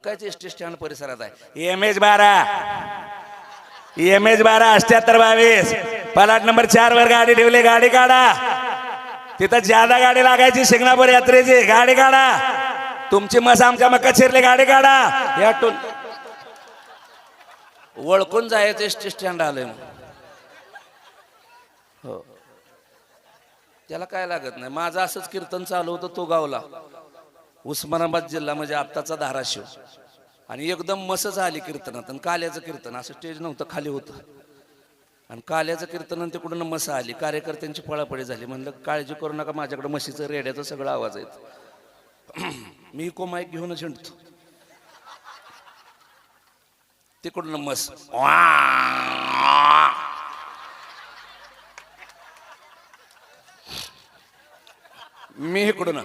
कायच ST stand परिसरात आहे MH12 7822 पलाट नंबर 4 वर गाडी ठेवली गाडी काढा तिथं ज्यादा गाडी लागायची शिंगणापूर यात्रेची गाडी काढा तुमची मस आमच्या मक्का शिरली गाडी काढा यातून ओळखून जायचं एसटी स्टँड आलंय हो त्याला काय लागत नाही माझं असंच कीर्तन चालू होतं तो गावला उस्मानाबाद जिल्हा म्हणजे आत्ताचा धाराशिव आणि एकदम मस्त झाली कीर्तनात आणि काल्याचं कीर्तन असं स्टेज नव्हतं खाली होतं आणि काल्याचं कीर्तन आणि तिकडून मस आली कार्यकर्त्यांची पळापळी झाली म्हणलं काळजी करू नका माझ्याकडे म्हशीचं रेड्याचं सगळं आवाज येत मी कोमाईक घेऊनच हिंडतो तिकडून मस मी इकडून